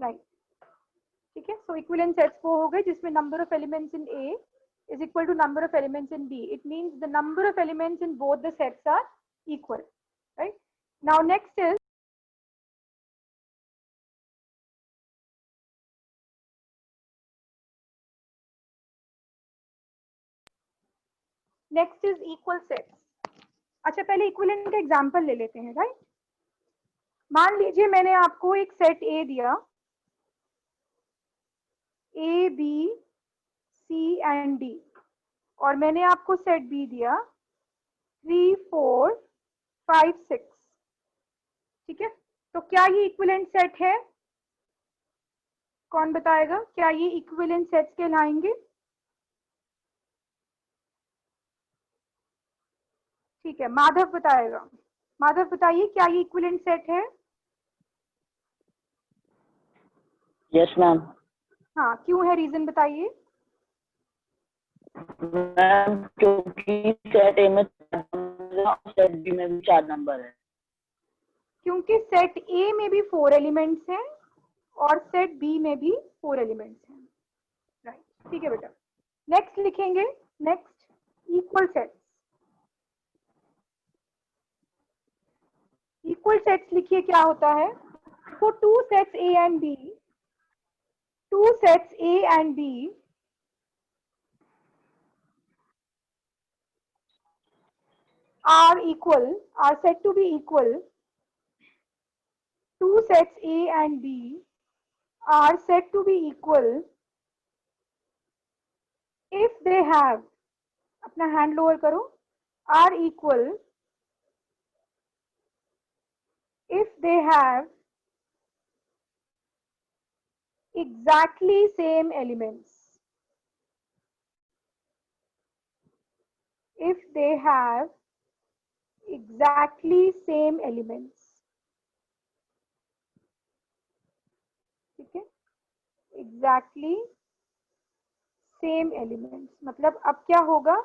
Right, ठीक है। सो equivalent sets वो हो गए जिसमें number of elements in A is equal to number of elements in B. It means the number of elements in both the sets are equal, right? Now next is equal sets. अच्छा, पहले equivalent का example ले लेते हैं, right? मान लीजिए मैंने आपको एक सेट ए दिया, A B C and D, और मैंने आपको सेट बी दिया 3 4 5 6, ठीक है। तो क्या ये इक्विवेलेंट सेट है? कौन बताएगा? क्या ये इक्विवेलेंट सेट्स कहलाएंगे? ठीक है, माधव बताएगा। माधव बताइए, क्या ये इक्विवेलेंट सेट है? Yes ma'am. हाँ, क्यों है? रीजन बताइए। मैम क्योंकि सेट ए में सेट बी में भी 4 नंबर है। क्योंकि सेट ए में भी 4 एलिमेंट्स हैं और सेट बी में भी 4 एलिमेंट्स हैं, राइट, ठीक है बेटा। नेक्स्ट लिखेंगे, next equal sets. Equal sets लिखिए क्या होता है। तो two sets A and B are said to be equal. Two sets A and B are said to be equal if they have, अपना हैंड लोअर करो, are equal if they have exactly same elements. If they have exactly same elements, ठीक है, exactly same elements मतलब अब क्या होगा,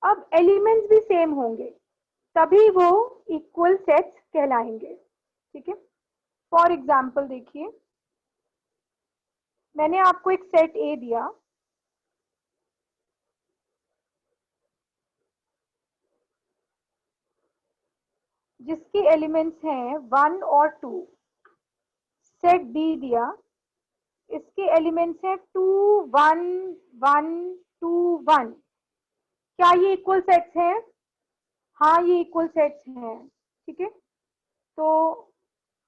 अब elements भी सेम होंगे तभी वो इक्वल सेट्स कहलाएंगे, ठीक है। फॉर एग्जाम्पल देखिए, मैंने आपको एक सेट ए दिया, जिसके एलिमेंट्स हैं 1 और 2। सेट बी दिया, इसके एलिमेंट्स हैं 2 1 1 2 1। क्या ये इक्वल सेट्स हैं? हाँ, ये इक्वल सेट्स हैं, ठीक है। तो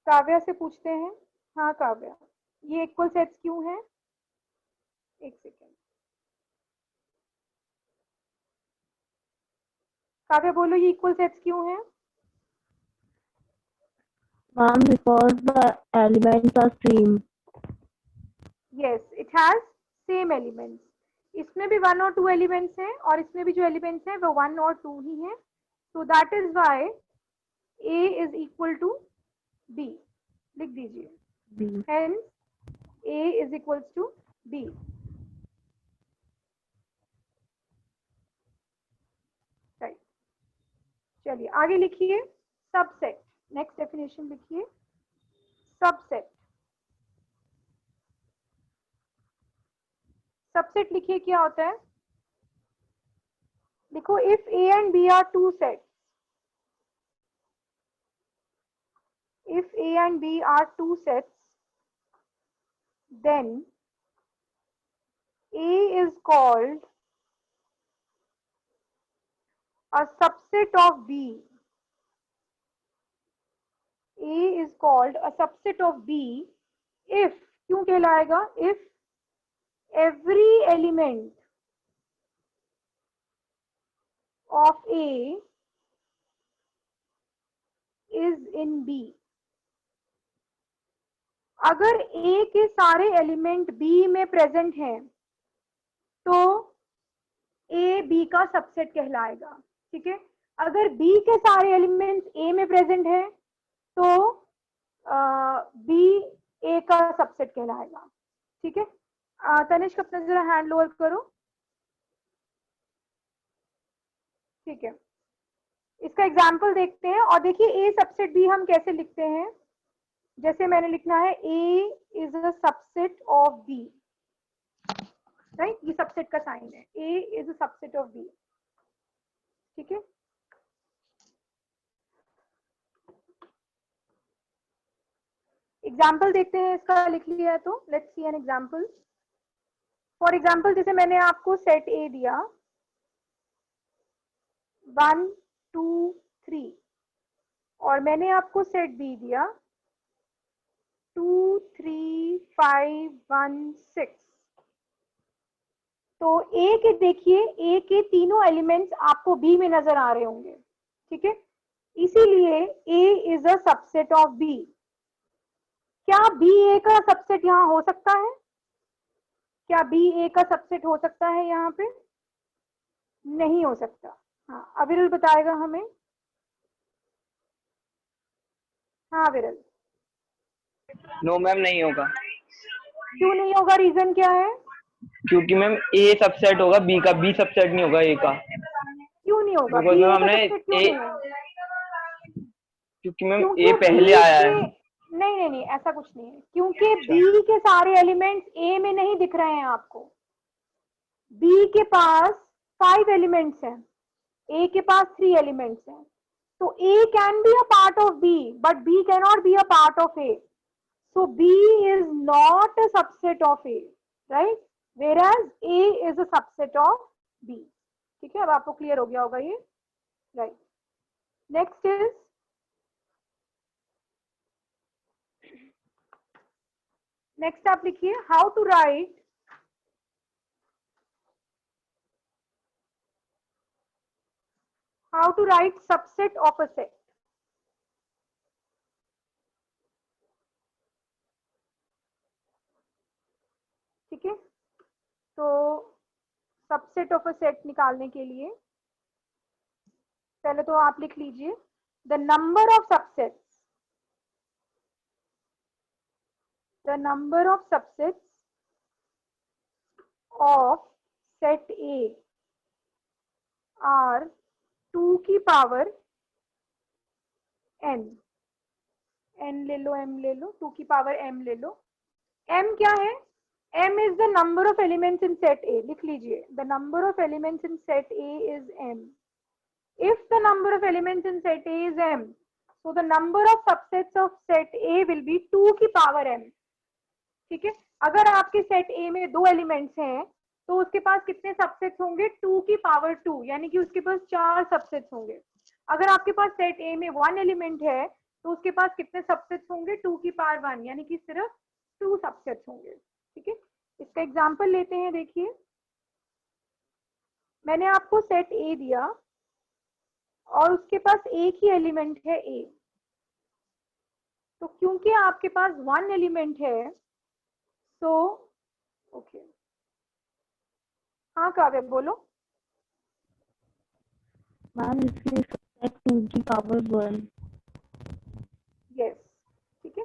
काव्या से पूछते हैं। हाँ काव्या, ये इक्वल सेट्स क्यों हैं? एक सेकेंड, काव्या बोलो, ये इक्वल सेट्स क्यों हैं? Ma'am, because the elements are same. Yes, it has same elements. इसमें भी 1 और 2 एलिमेंट्स हैं और इसमें भी जो एलिमेंट्स हैं वो 1 और 2 ही हैं। So that is why A is equal to B. लिख दीजिए, B. hence A is equals to B. Right, चलिए आगे लिखिए। सबसेट, नेक्स्ट डेफिनेशन लिखिए। सबसेट, सबसेट लिखिए क्या होता है। देखो, if A and B are two sets, if A and B are two sets, then A is called a subset of B. A is called a subset of B if, क्यों कहलाएगा? If every element of A is in B. अगर A के सारे element B में present हैं तो A B का subset कहलाएगा, ठीक है। अगर B के सारे एलिमेंट्स A में प्रेजेंट हैं तो B A का सबसेट कहलाएगा, ठीक है। तनिष्क अपना जरा हैंड लोअर करो, ठीक है। इसका एग्जाम्पल देखते हैं और देखिए A सबसेट B हम कैसे लिखते हैं। जैसे मैंने लिखना है A is a subset of B, right, ये सबसेट का साइन है, A is a subset of B, ठीक है। एग्जाम्पल देखते हैं, इसका लिख लिया है तो let's see an example. For example जैसे मैंने आपको सेट ए दिया 1 2 3 और मैंने आपको सेट बी दिया 2 3 5 1 6। तो ए के देखिए, ए के तीनों एलिमेंट्स आपको बी में नजर आ रहे होंगे, ठीक है, इसीलिए A is a subset of B. क्या बी ए का सबसेट यहाँ हो सकता है? क्या बी ए का सबसेट हो सकता है यहाँ पे? नहीं हो सकता। हाँ, अविरल बताएगा हमें। हाँ अविरल। नो मैम, नहीं होगा। क्यों नहीं होगा, रीजन क्या है? क्योंकि मैम ए सबसेट होगा बी का, बी सबसेट नहीं होगा ए का। क्यों नहीं होगा, बिकॉज बी मैम ए का हमने सबसेट क्यों ए, नहीं है? क्योंकि मैम ए क्योंकि पहले बी आया के, है। नहीं नहीं नहीं, ऐसा कुछ नहीं है, क्योंकि अच्छा। बी के सारे एलिमेंट्स ए में नहीं दिख रहे हैं आपको। बी के पास 5 एलिमेंट्स हैं, ए के पास 3 एलिमेंट्स हैं, तो A can be a part of B but B can not be a part of A, so B is not a subset of A, right? Whereas A is a subset of B. ठीक है, अब आपको clear हो गया होगा ये, right. Next is next आप लिखिए how to write subset of a set. ठीक है, तो सबसेट ऑफ अ सेट निकालने के लिए पहले तो आप लिख लीजिए the number of subsets, of set A are 2 की पावर n, n ले लो, m ले लो, 2 की पावर m ले लो। m क्या है? m is the number of elements in set A, लिख लीजिए the number of elements in set A is m. If the number of elements in set A is m, so the number of subsets of set A will be 2 की power m। ठीक है, अगर आपके set ए में 2 elements हैं तो उसके पास कितने सबसेट्स होंगे? 2 की पावर 2, यानी कि उसके पास 4 सबसेट्स होंगे। अगर आपके पास सेट ए में 1 एलिमेंट है तो उसके पास कितने सबसेट्स होंगे? 2 की पावर 1, यानी कि सिर्फ 2 सबसेट्स होंगे। ठीक है, इसका एग्जांपल लेते हैं। देखिए, मैंने आपको सेट ए दिया और उसके पास एक ही एलिमेंट है ए, तो क्योंकि आपके पास 1 एलिमेंट है तो ओके। हाँ काव्य बोलो। मैम इसमें सबसेट 2 की पावर 1। यस, ठीक है,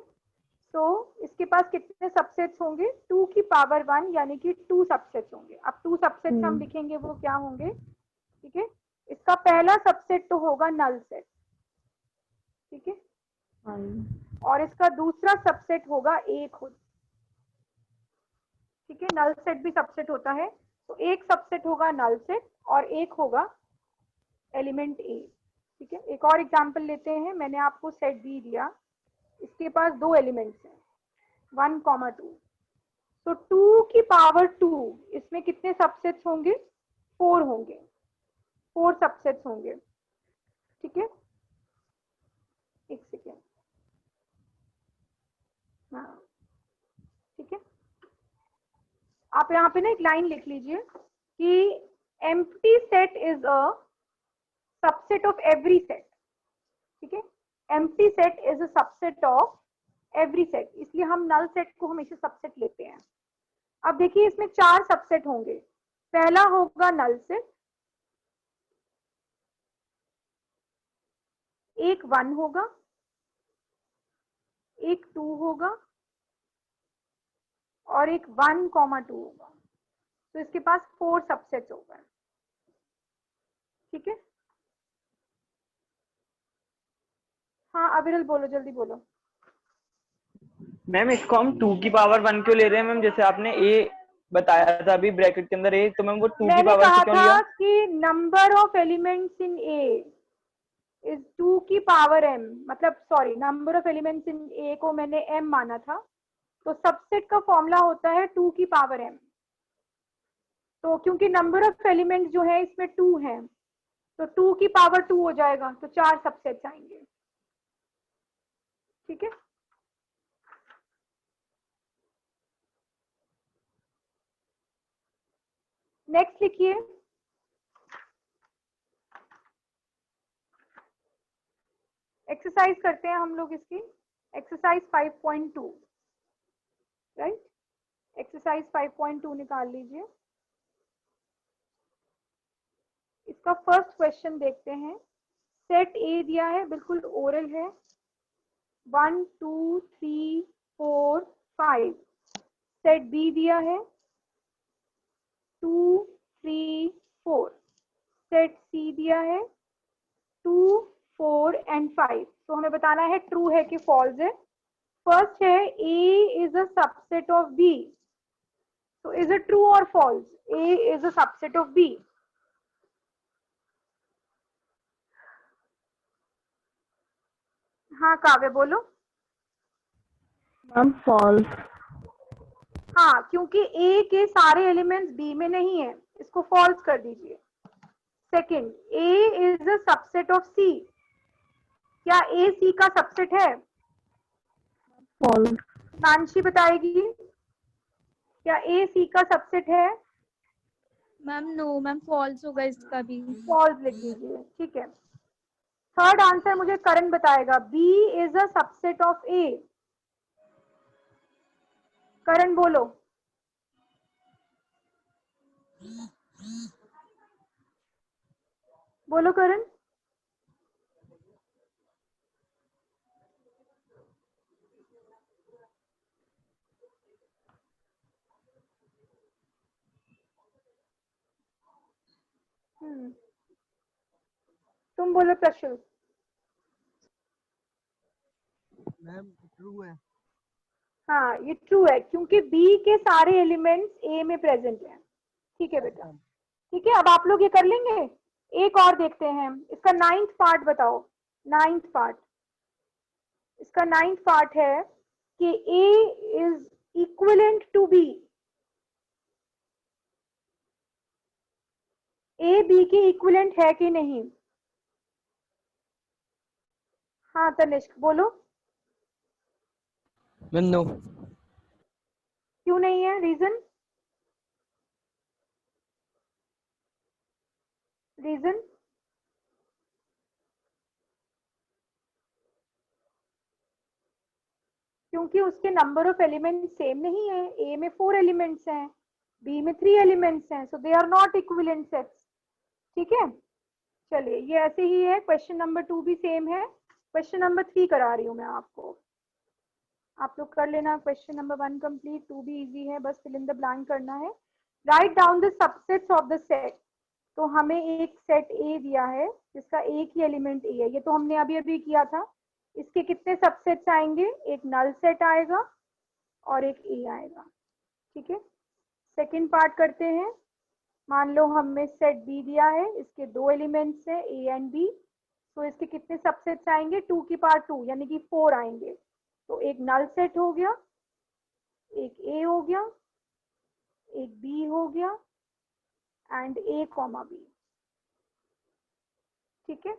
तो इसके पास कितने सबसेट्स होंगे? 2 की पावर 1, यानी कि 2 सबसेट्स होंगे। अब 2 सबसेट्स हम लिखेंगे वो क्या होंगे? ठीक है, इसका पहला सबसेट तो होगा नल सेट, ठीक है, और इसका दूसरा सबसेट होगा ए खुद। ठीक है, नल सेट भी सबसेट होता है, तो एक सबसेट होगा नल सेट और एक होगा एलिमेंट ए। ठीक है, एक और एग्जांपल लेते हैं। मैंने आपको सेट बी दिया, इसके पास 2 एलिमेंट्स हैं 1, 2, तो 2 की पावर 2, इसमें कितने सबसेट्स होंगे? 4 होंगे, 4 सबसेट्स होंगे। ठीक है, एक सेकेंड, हाँ ठीक है, आप यहाँ पे ना एक लाइन लिख लीजिए कि empty set is a subset of every set. ठीक है, empty set is a subset of every set, इसलिए हम नल सेट को हमेशा सबसेट लेते हैं। अब देखिए, इसमें 4 सबसेट होंगे। पहला होगा नल सेट, एक 1 होगा, एक 2 होगा और एक 1, 2 होगा, तो इसके पास 4 सबसेट्स हो गए। ठीक है, हाँ अविरल बोलो, जल्दी बोलो। मैम इसको हम 2 की पावर 1 क्यों ले रहे हैं मैम? जैसे आपने ए बताया था अभी ब्रैकेट के अंदर ए, तो मैम वो 2 की मैंने पावर से कहा क्यों लिया? था कि number of elements in A is 2 की पावर m, मतलब sorry, number of elements in A को मैंने m माना था, तो सबसेट का फॉर्मूला होता है 2 की पावर m। तो क्योंकि नंबर ऑफ एलिमेंट्स जो है इसमें 2 है, तो 2 की पावर 2 हो जाएगा, तो 4 सबसेट्स आएंगे। ठीक है, नेक्स्ट लिखिए। एक्सरसाइज करते हैं हम लोग इसकी, एक्सरसाइज 5.2, राइट। एक्सरसाइज 5.2 निकाल लीजिए। इसका फर्स्ट क्वेश्चन देखते हैं। सेट ए दिया है, बिल्कुल ओरल है। 1 2 3 4 5। सेट बी दिया है 2 3 4। सेट सी दिया है 2 4 एंड 5। तो हमें बताना है ट्रू है कि फॉल्स है। फर्स्ट है A is a subset of B, तो इज इट ट्रू और false? A is a subset of B. हाँ काव्य बोलो। Ma'am false. हाँ, क्योंकि ए के सारे एलिमेंट्स बी में नहीं है, इसको फॉल्स कर दीजिए। Second, A is a subset of C. क्या ए सी का सबसेट है? फॉल्स। मानसी बताएगी, क्या ए सी का सबसेट है? मैम नो मैम, फॉल्स होगा इसका भी। फॉल्स लिख दीजिए, ठीक है। थर्ड आंसर मुझे करण बताएगा, B is a subset of A. Karan बोलो। बोलो करण। तुम बोलो प्रशुल। मैम ट्रू है। हाँ ये ट्रू है, क्योंकि बी के सारे एलिमेंट्स ए में प्रेजेंट हैं। ठीक है बेटा, ठीक है। अब आप लोग ये कर लेंगे। एक और देखते हैं, इसका 9th पार्ट बताओ। 9th पार्ट, इसका 9th पार्ट है कि A is equivalent to B. A B की इक्विवेलेंट है कि नहीं? हाँ तनिष्क बोलो। Ma'am no. क्यों नहीं है, रीजन? रीजन? क्योंकि उसके नंबर ऑफ एलिमेंट सेम नहीं है। ए में 4 एलिमेंट्स हैं, बी में 3 एलिमेंट्स हैं, so they are not equivalent sets. ठीक है, चलिए ये ऐसे ही है। क्वेश्चन नंबर 2 भी सेम है। क्वेश्चन नंबर 3 करा रही हूँ मैं आपको, आप लोग कर लेना। क्वेश्चन नंबर 1 कंप्लीट, 2 भी इजी है, बस फिल इन द ब्लैंक करना है। Write down the subsets of the set. तो हमें एक सेट ए दिया है जिसका एक ही एलिमेंट ए है, ये तो हमने अभी अभी किया था। इसके कितने सबसेट्स आएंगे? एक नल सेट आएगा और एक ए आएगा। ठीक है, सेकंड पार्ट करते हैं। मान लो हमें सेट बी दिया है, इसके 2 एलिमेंट्स हैं ए एंड बी, तो इसके कितने सबसेट्स आएंगे? 2 की पावर 2 यानी कि 4 आएंगे। तो एक नल सेट हो गया, एक ए हो गया, एक बी हो गया एंड ए कॉमा बी। ठीक है,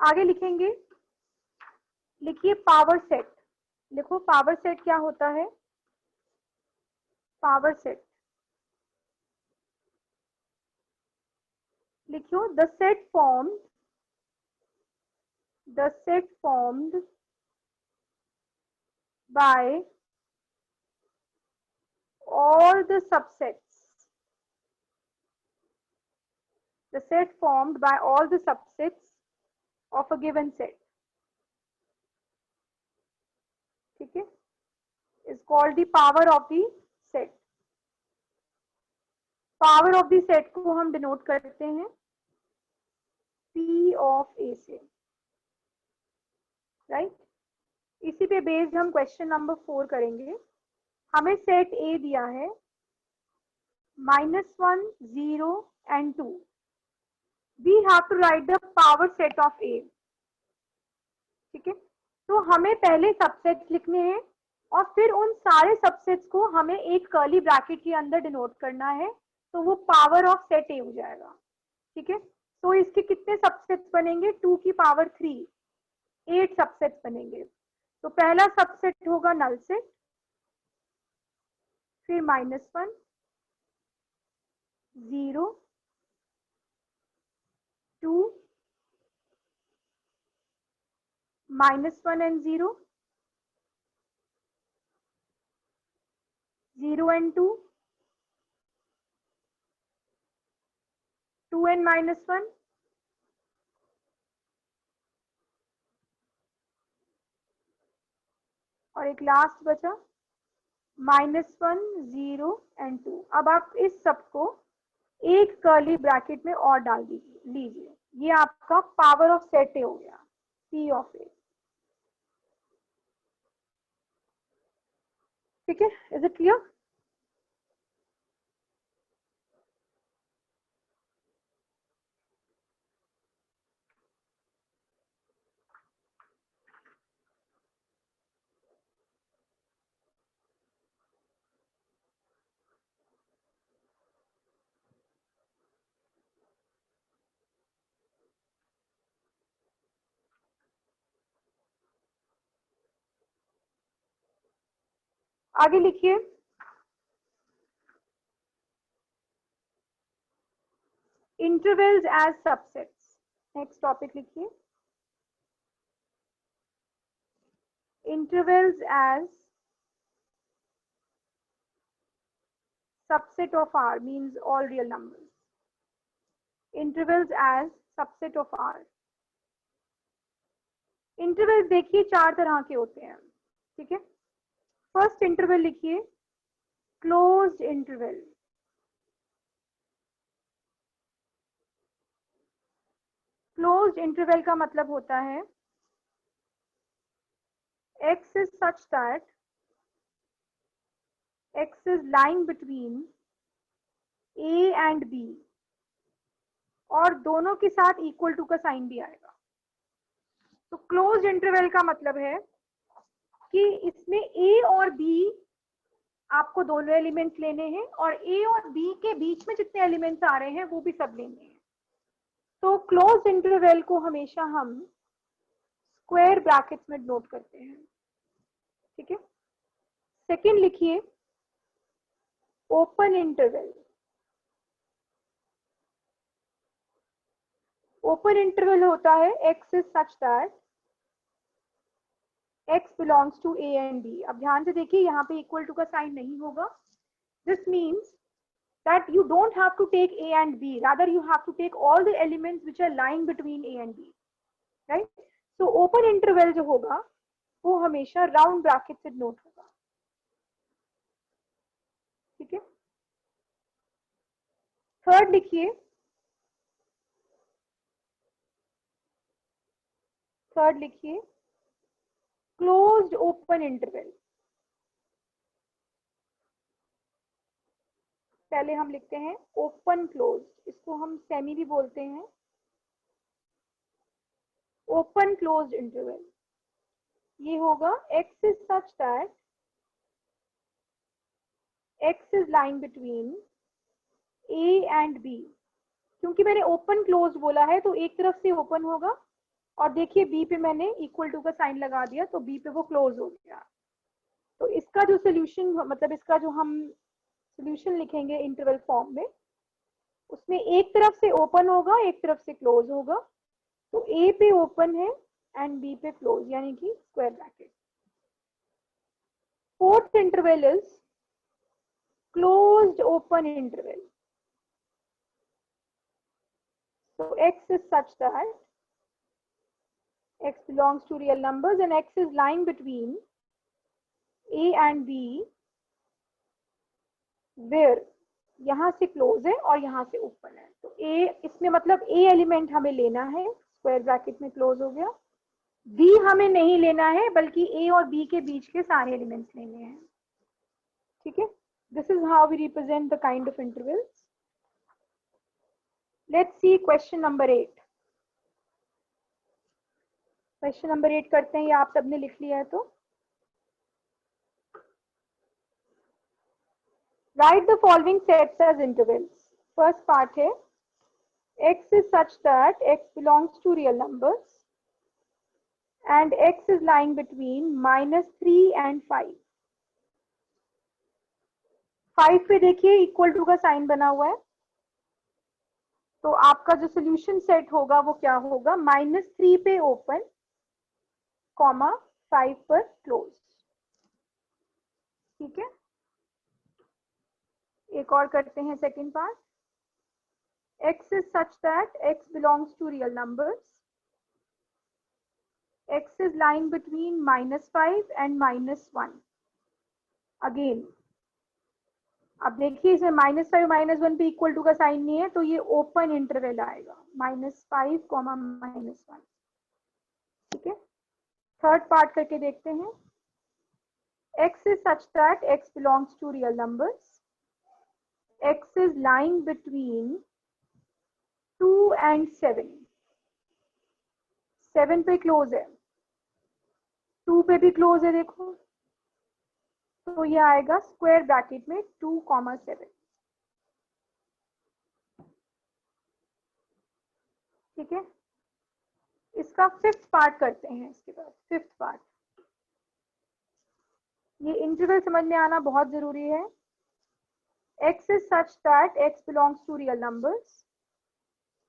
आगे लिखेंगे। लिखिए पावर सेट। लिखो पावर सेट क्या होता है। पावर सेट लिखियो, the set formed by all the subsets, the set formed by all the subsets of a given set, ठीक है, is called the power of the set. Power of the set को हम denote करते हैं of ए से, right. इसी पे based हम क्वेश्चन नंबर 4 करेंगे। हमें सेट ए दिया है -1, 0 and 2. We have to write the power set of A. ठीक है, तो हमें पहले सबसेट्स लिखने हैं और फिर उन सारे सबसेट्स को हमें एक कर्ली ब्रैकेट के अंदर डिनोट करना है, तो वो पावर ऑफ सेट ए हो जाएगा। ठीक है, तो इसके कितने सबसेट्स बनेंगे? 2 की पावर 3, 8 सबसेट्स बनेंगे। तो पहला सबसेट होगा नल सेट, फिर -1, 0, 2, -1 and 0, 0 and 2, 2 and -1, और एक लास्ट बचा -1, 0 and 2। अब आप इस सबको एक कर्ली ब्रैकेट में और डाल लीजिए, ये आपका पावर ऑफ सेट ए हो गया, P ऑफ ए। ठीक है, इज इट क्लियर? आगे लिखिए, intervals as subsets. Next topic लिखिए, intervals as subset of R means all real numbers. Intervals as subset of R. Interval देखिए 4 तरह के होते हैं। ठीक है, फर्स्ट इंटरवल लिखिए क्लोज्ड इंटरवल। क्लोज्ड इंटरवल का मतलब होता है x is such that x is lying between a and b, और दोनों के साथ इक्वल टू का साइन भी आएगा। तो क्लोज्ड इंटरवल का मतलब है कि इसमें a और b आपको दोनों एलिमेंट्स लेने हैं और a और b के बीच में जितने एलिमेंट्स आ रहे हैं वो भी सब लेने हैं। तो क्लोज्ड इंटरवल को हमेशा हम स्क्वायर ब्रैकेट्स में नोट करते हैं। ठीक है, सेकंड लिखिए ओपन इंटरवल। ओपन इंटरवल होता है x is such that x belongs to a and b। अब ध्यान से देखिए, यहाँ पे इक्वल टू का साइन नहीं होगा। This means that you don't have to take a and b, rather you have to take all the elements which are lying between a and b, right? So open interval जो होगा वो हमेशा round bracket से note होगा। ठीक है, third लिखिए, third लिखिए क्लोज्ड ओपन इंटरवल। पहले हम लिखते हैं ओपन क्लोज, इसको हम सेमी भी बोलते हैं। ओपन क्लोज्ड इंटरवल ये होगा x is such that x is lying between a and b। क्योंकि मैंने ओपन क्लोज बोला है तो एक तरफ से ओपन होगा, और देखिए b पे मैंने इक्वल टू का साइन लगा दिया तो b पे वो क्लोज हो गया। तो इसका जो सोल्यूशन, मतलब इसका जो हम सोल्यूशन लिखेंगे इंटरवल फॉर्म में, उसमें एक तरफ से ओपन होगा एक तरफ से क्लोज होगा। तो a पे ओपन है एंड b पे क्लोज, यानी कि square bracket. Fourth interval is closed open interval. So x is such that x belongs to real numbers and x is lying between a and b, where यहाँ से close है और यहाँ से open है। तो a, इसमें मतलब a एलिमेंट हमें लेना है स्क्वायर ब्रैकेट में क्लोज हो गया। बी हमें नहीं लेना है बल्कि ए और बी के बीच के सारे एलिमेंट्स लेने हैं। ठीक है, this is how we represent the kind of intervals. Let's see question number 8। Question number 8 करते हैं, ये आप सबने लिख लिया है तो write the following sets as intervals. First part है x is such that x belongs to real numbers and x is lying between -3 and 5। 5 पे देखिए इक्वल टू का साइन बना हुआ है, तो आपका जो सोल्यूशन सेट होगा वो क्या होगा, -3 पे ओपन कॉमा 5 पर क्लोज। ठीक है, एक और करते हैं second part. x is such that x belongs to real numbers, x is lying between -5 and -1। Again अब देखिए इसमें -5 -1 पे इक्वल टू का साइन नहीं है, तो ये ओपन इंटरवल आएगा -5 -1। ठीक है, थर्ड पार्ट करके देखते हैं। x is such that x belongs to real numbers, x is lying between 2 and 7। 7 पे क्लोज है, 2 पे भी क्लोज है देखो, तो ये आएगा स्क्वायर ब्रैकेट में 2,7। ठीक है, इसका फिफ्थ पार्ट करते हैं। इसके बाद फिफ्थ पार्ट, ये इंटरवल समझ में आना बहुत जरूरी है। x is such that x belongs to real numbers,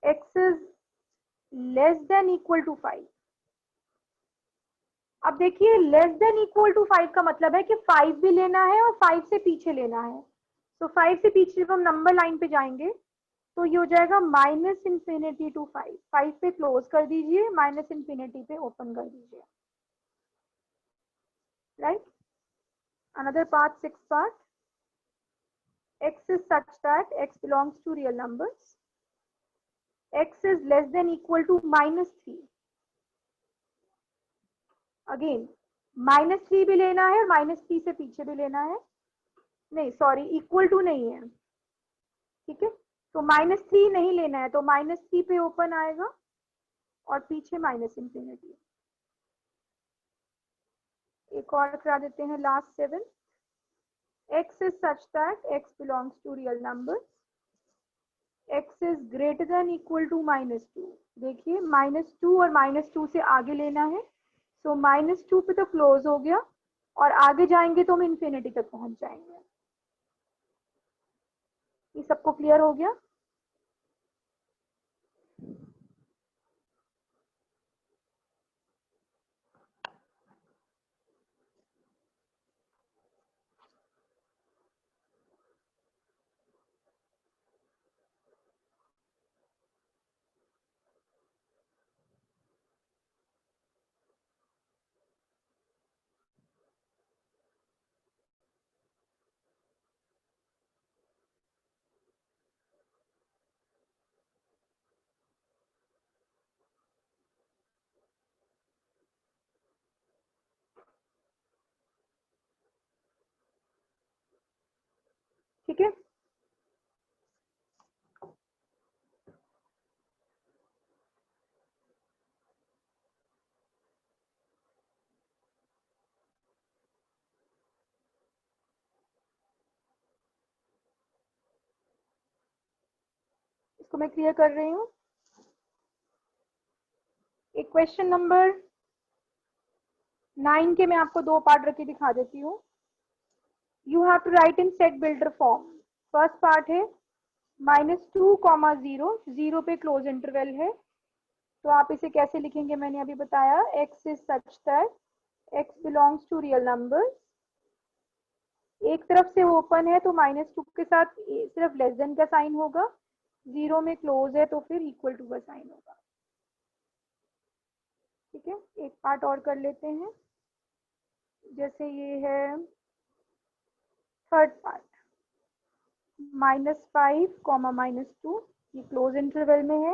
x is less than equal to 5। अब देखिए लेस देन इक्वल टू 5 का मतलब है कि 5 भी लेना है और 5 से पीछे लेना है। तो 5 से पीछे जब हम नंबर लाइन पे जाएंगे तो ये हो जाएगा -∞ to 5। 5 पे क्लोज कर दीजिए, -∞ पे ओपन कर दीजिए। Right, another part, sixth part. x is such that x belongs to real numbers, x is less than equal to -3। Again -3 भी लेना है और -3 से पीछे भी लेना है, नहीं सॉरी इक्वल टू नहीं है। ठीक है, तो -3 नहीं लेना है, तो -3 पे ओपन आएगा और पीछे -∞। एक और करा देते हैं last 7। x is such that x belongs to real numbers, x is greater than equal to -2। देखिए -2 और -2 से आगे लेना है, तो -2 पे तो क्लोज हो गया और आगे जाएंगे तो हम इन्फिनिटी तक पहुंच जाएंगे। ये सबको क्लियर हो गया? ठीक है, इसको मैं क्लियर कर रही हूँ। एक क्वेश्चन नंबर 9 के मैं आपको 2 पार्ट रख के दिखा देती हूँ। You have to write in set builder form. First part है -2, 0 पे क्लोज इंटरवल है, तो आप इसे कैसे लिखेंगे मैंने अभी बताया। x is such that x belongs to real numbers, एक तरफ से ओपन है तो -2 के साथ सिर्फ लेस देन का साइन होगा, 0 में क्लोज है तो फिर इक्वल टू का साइन होगा। ठीक है, एक पार्ट और कर लेते हैं। जैसे ये है थर्ड पार्ट, -5, -2, ये क्लोज इंटरवल में है,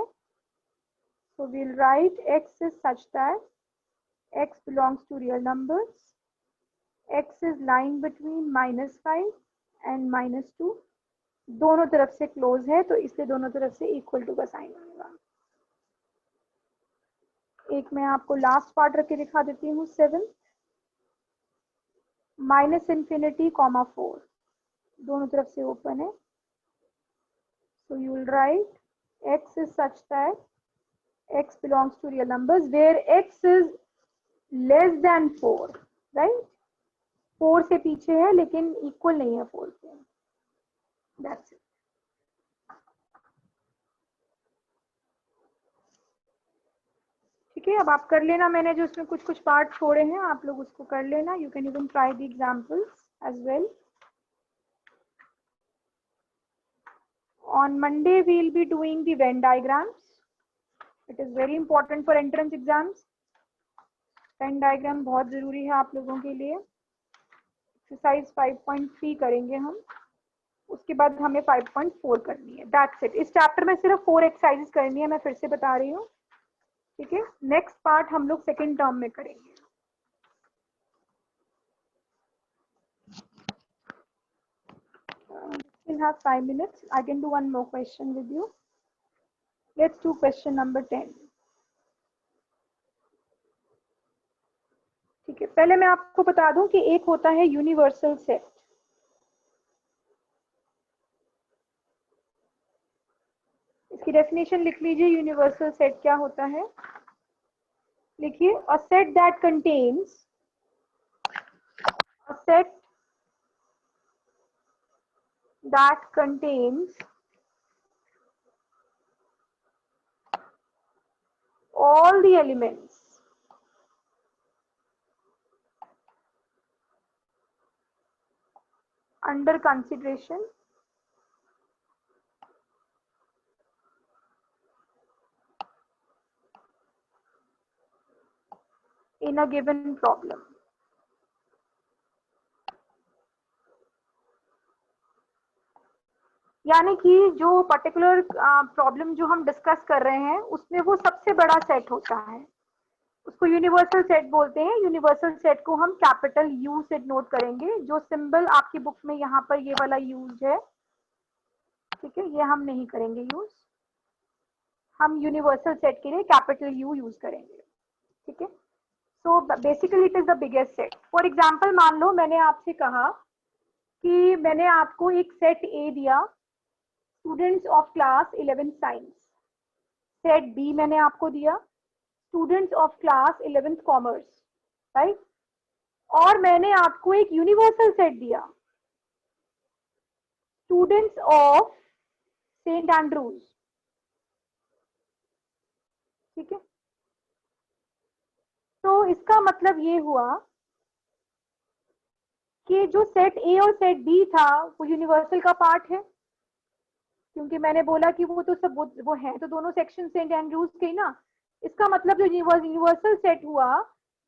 So we'll write x is such that x belongs to real numbers. x is lying between -5 and -2. दोनों तरफ से क्लोज है तो इसलिए दोनों तरफ से इक्वल टू का साइन बनेगा। एक मैं आपको लास्ट पार्ट रख के दिखा देती हूँ। 7 -∞, 4 दोनों तरफ से ओपन है। So you will write x is such that x belongs to real numbers where x is less than 4, right? 4 से पीछे है लेकिन इक्वल नहीं है 4 से। That's it. ठीक है, अब आप कर लेना। मैंने जो उसमें कुछ पार्ट छोड़े हैं आप लोग उसको कर लेना। You can even try the examples as well. On Monday we will be doing the Venn diagrams. It is very important for entrance exams. Venn diagram बहुत जरूरी है आप लोगों के लिए। एक्सरसाइज 5.3 करेंगे हम, उसके बाद हमें 5.4 करनी है। That's it. इस चैप्टर में सिर्फ 4 एक्सरसाइजेस करनी है, मैं फिर से बता रही हूँ। ठीक है, नेक्स्ट पार्ट हम लोग सेकेंड टर्म में करेंगे। We'll have 5 minutes. I can do one more question with you. Let's do question number 10. ठीक है, पहले मैं आपको बता दूं कि एक होता है यूनिवर्सल सेट। इसकी डेफिनेशन लिख लीजिए। यूनिवर्सल सेट क्या होता है? लिखिए, a set that contains all the elements under consideration in a given problem. यानी कि जो पर्टिकुलर प्रॉब्लम जो हम डिस्कस कर रहे हैं उसमें वो सबसे बड़ा सेट होता है, उसको यूनिवर्सल सेट बोलते हैं। यूनिवर्सल सेट को हम कैपिटल यू से नोट करेंगे। जो सिंबल आपकी बुक में यहाँ पर ये वाला यूज है, ठीक है, ये हम नहीं करेंगे यूज। हम यूनिवर्सल सेट के लिए कैपिटल यू यूज करेंगे। ठीक है, so basically it is the biggest set. For example, मान लो मैंने आपसे कहा कि मैंने आपको एक सेट ए दिया, स्टूडेंट्स ऑफ क्लास 11 साइंस। सेट बी मैंने आपको दिया, students of class 11th commerce, right. और मैंने आपको एक यूनिवर्सल सेट दिया, स्टूडेंट्स ऑफ सेंट एंड्रूज। ठीक है, तो इसका मतलब ये हुआ कि जो सेट ए और सेट बी था वो यूनिवर्सल का पार्ट है, क्योंकि मैंने बोला कि वो तो सब वो हैं तो दोनों सेक्शन सेंट एंड्रूज के ना। इसका मतलब जो यूनिवर्सल सेट हुआ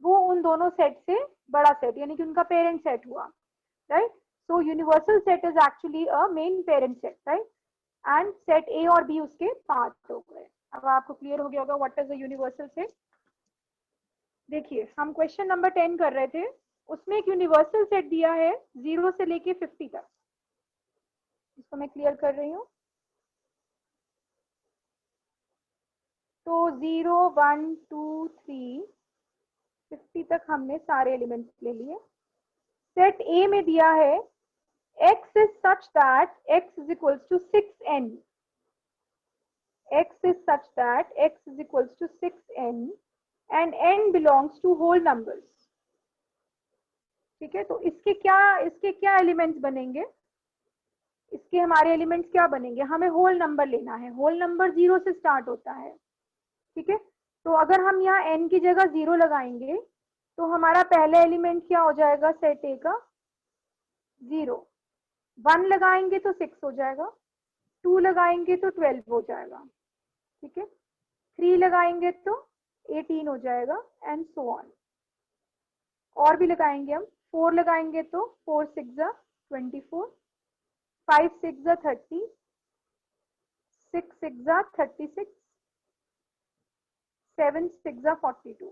वो उन दोनों सेट से बड़ा सेट, यानी कि उनका पेरेंट सेट हुआ, right. So universal set is actually a main parent set, right, and set ए और बी उसके पार्ट हो गए। अब आपको क्लियर हो गया होगा what is the universal set. देखिए, हम क्वेश्चन नंबर 10 कर रहे थे, उसमें एक यूनिवर्सल सेट दिया है 0 से लेके 50 तक। इसको मैं क्लियर कर रही हूँ। तो 0, 1, 2, 3, 50 तक हमने सारे एलिमेंट्स ले लिए। सेट ए में दिया है x is such that x is equals to 6n. x is such that x is equals to 6n and n belongs to whole numbers. ठीक है, तो इसके क्या एलिमेंट्स बनेंगे? इसके हमारे एलिमेंट्स क्या बनेंगे? हमें होल नंबर लेना है। होल नंबर 0 से स्टार्ट होता है। ठीक है, तो अगर हम यहाँ n की जगह 0 लगाएंगे तो हमारा पहला एलिमेंट क्या हो जाएगा सेट ए का? 0। 1 लगाएंगे तो 6 हो जाएगा, 2 लगाएंगे तो 12 हो जाएगा, ठीक है, 3 लगाएंगे तो 18 हो जाएगा एंड सो ऑन। और भी लगाएंगे हम, 4 लगाएंगे तो 4 6 24, 5 6 30, 6 6 36, 7 6 42,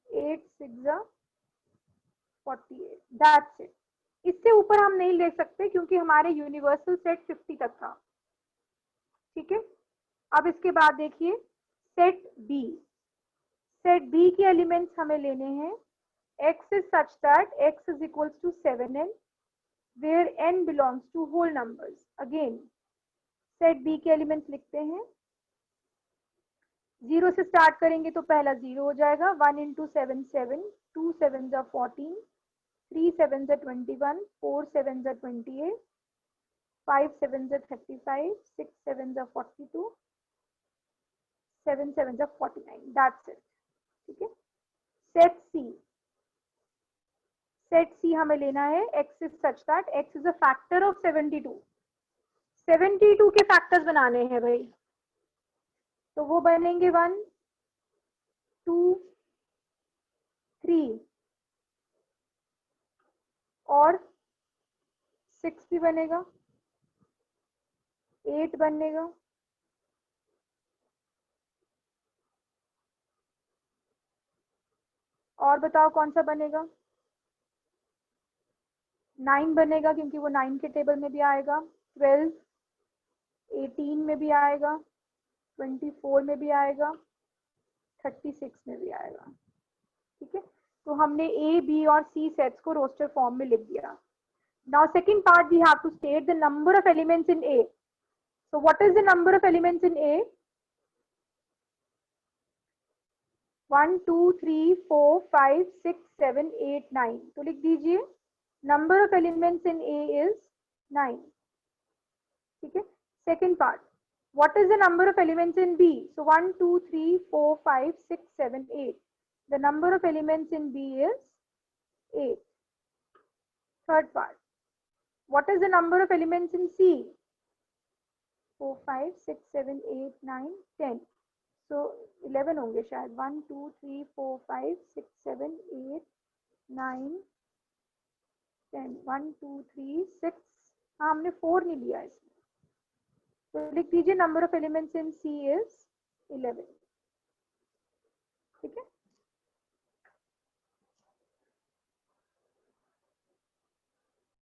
8 6 48, दैट्स इट। इससे ऊपर हम नहीं ले सकते क्योंकि हमारे यूनिवर्सल सेट 50 तक था। ठीक है, अब इसके बाद देखिए सेट बी। सेट बी के एलिमेंट्स हमें लेने हैं। x is such that x is equals to 7n where n belongs to whole numbers. Again set B के एलिमेंट्स लिखते हैं। 0 से स्टार्ट करेंगे तो पहला 0 हो जाएगा। 1 into 7 7, 2 7s are 14, 3 7s are 21, 4 7s are 28, 5 7s are 35, 6 7s are 42, 7 7s are 49, that's it। ठीक है, सेट सी। सेट सी हमें लेना है। x is such that x is a factor of 72। 72 के फैक्टर्स बनाने हैं भाई, तो वो बनेंगे 1 2 3 और 6 भी बनेगा, 8 बनेगा, और बताओ कौन सा बनेगा। 9 बनेगा क्योंकि वो 9 के टेबल में भी आएगा, 12 18 में भी आएगा, 24 में भी आएगा, 36 में भी आएगा। ठीक है, तो हमने ए बी और सी सेट्स को रोस्टर फॉर्म में लिख दिया। Now second part we have to state the number of elements in A. So what is the number of elements in A? 1 2 3 4 5 6 7 8 9। तो लिख दीजिए number of elements in A is 9। ठीक है, second part, what is the number of elements in B? So 1 2 3 4 5 6 7 8, the number of elements in B is 8। third part, what is the number of elements in C? 4 5 6 7 8 9 10, so 11 होंगे शायद। 1 2 3 4 5 6 7 8 9 10, 1 2 3 6, हाँ हमने 4 नहीं लिया इसमें, तो लिख दीजिए number of elements in C is 11। ठीक है।